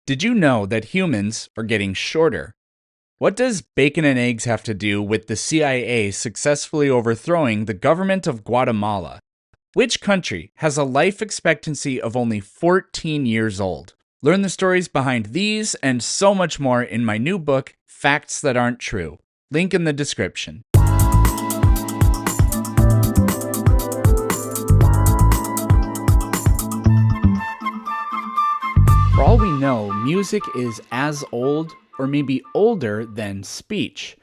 Did you know that humans are getting shorter? What does bacon and eggs have to do with the CIA successfully overthrowing the government of Guatemala? Which country has a life expectancy of only 14 years old? Learn the stories behind these and so much more in my new book, Facts That Aren't True. Link in the description. For all we know, music is as old or maybe older than speech.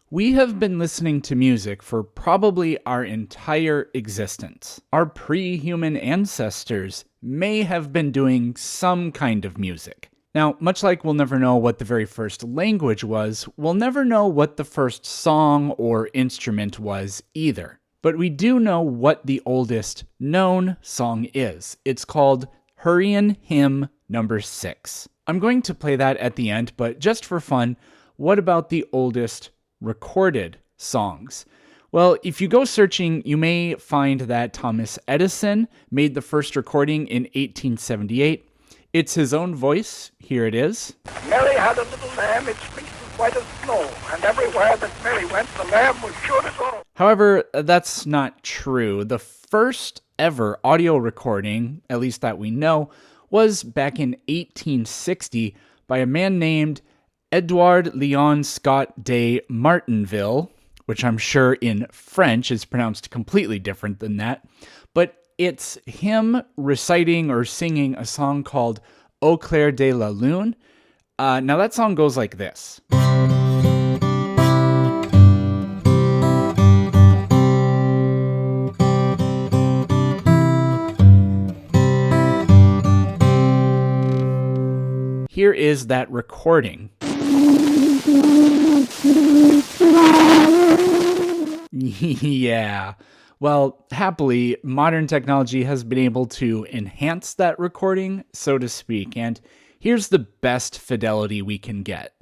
We have been listening to music for probably our entire existence. Our pre-human ancestors may have been doing some kind of music. Now, much like we'll never know what the very first language was, we'll never know what the first song or instrument was either. But we do know what the oldest known song is. It's called Hurryin' Hymn Number 6. I'm going to play that at the end, but just for fun, what about the oldest recorded songs? Well, if you go searching, you may find that Thomas Edison made the first recording in 1878. It's his own voice. Here it is. Mary had a little lamb, its fleece was white as snow, and everywhere that Mary went, the lamb was sure to go. However, that's not true. The first ever audio recording, at least that we know, was back in 1860 by a man named Edouard Leon Scott de Martinville, which I'm sure in French is pronounced completely different than that. But it's him reciting or singing a song called Au clair de la lune. Now that song goes like this. Here is that recording. Yeah. Well, happily, modern technology has been able to enhance that recording, so to speak, and here's the best fidelity we can get.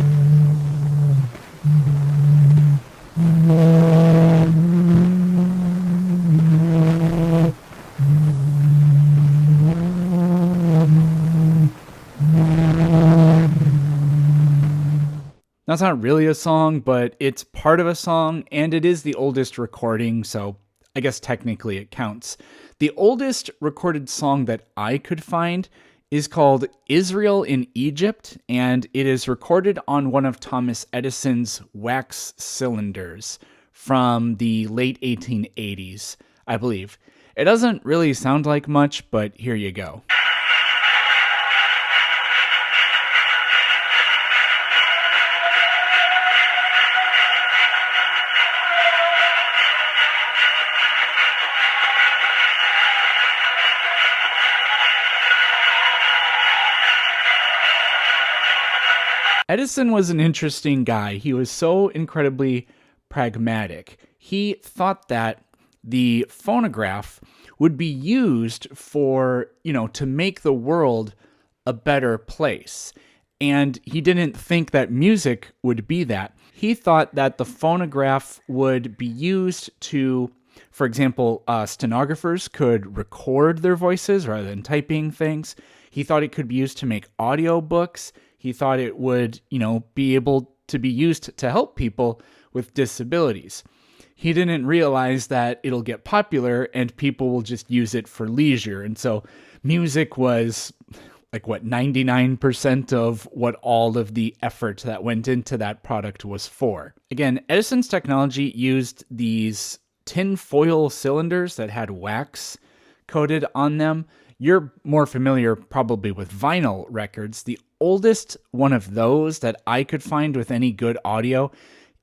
That's not really a song, but it's part of a song, and it is the oldest recording, so I guess technically it counts. The oldest recorded song that I could find is called Israel in Egypt, and it is recorded on one of Thomas Edison's wax cylinders from the late 1880s, I believe. It doesn't really sound like much, but here you go. Edison was an interesting guy. He was so incredibly pragmatic. He thought that the phonograph would be used for, to make the world a better place. And he didn't think that music would be that. He thought that the phonograph would be used to, for example, stenographers could record their voices rather than typing things. He thought it could be used to make audiobooks. He thought it would, be able to be used to help people with disabilities. He didn't realize that it'll get popular and people will just use it for leisure. And so music was 99% of what all of the effort that went into that product was for. Again, Edison's technology used these tin foil cylinders that had wax coated on them. You're more familiar probably with vinyl records. The oldest one of those that I could find with any good audio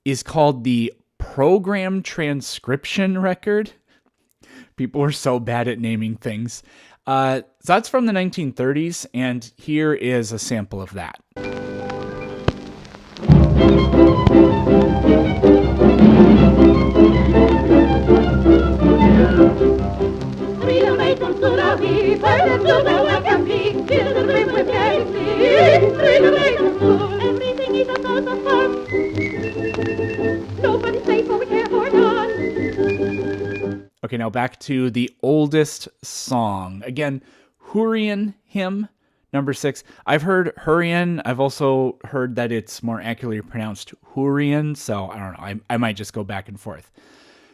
is called the program transcription record. People are so bad at naming things. So that's from the 1930s, and here is a sample of that. Now back to the oldest song. Again, Hurryin' Hymn number 6. I've heard Hurrian. I've also heard that it's more accurately pronounced Hurrian, so I don't know. I might just go back and forth.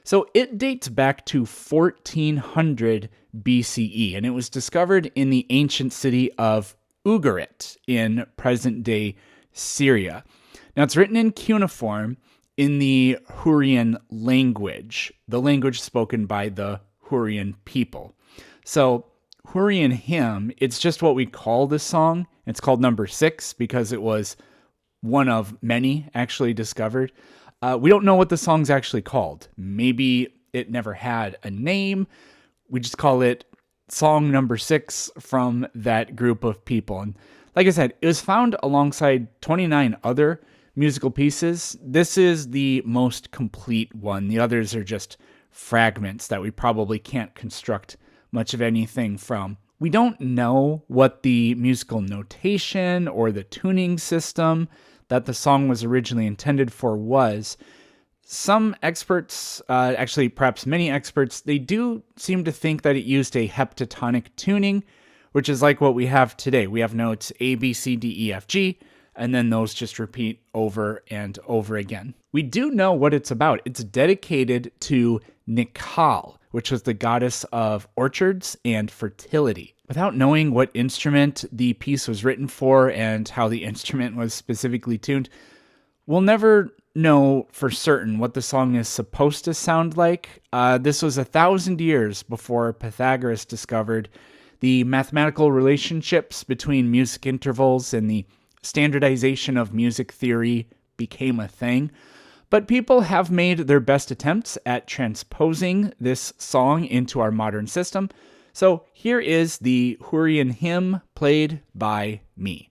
So it dates back to 1400 BCE, and it was discovered in the ancient city of Ugarit in present-day Syria. Now, it's written in cuneiform in the Hurrian language, the language spoken by the Hurrian people. So, Hurrian hymn, it's just what we call this song. It's called number 6 because it was one of many actually discovered. We don't know what the song's actually called. Maybe it never had a name. We just call it song number 6 from that group of people. And like I said, it was found alongside 29 other musical pieces. This is the most complete one. The others are just fragments that we probably can't construct much of anything from. We don't know what the musical notation or the tuning system that the song was originally intended for was. Some experts, actually perhaps many experts, they do seem to think that it used a heptatonic tuning, which is like what we have today. We have notes A, B, C, D, E, F, G, and then those just repeat over and over again. We do know what it's about. It's dedicated to Nikal, which was the goddess of orchards and fertility. Without knowing what instrument the piece was written for and how the instrument was specifically tuned, we'll never know for certain what the song is supposed to sound like. This was 1,000 years before Pythagoras discovered the mathematical relationships between music intervals and the standardization of music theory became a thing. But people have made their best attempts at transposing this song into our modern system. So here is the Hurrian hymn played by me.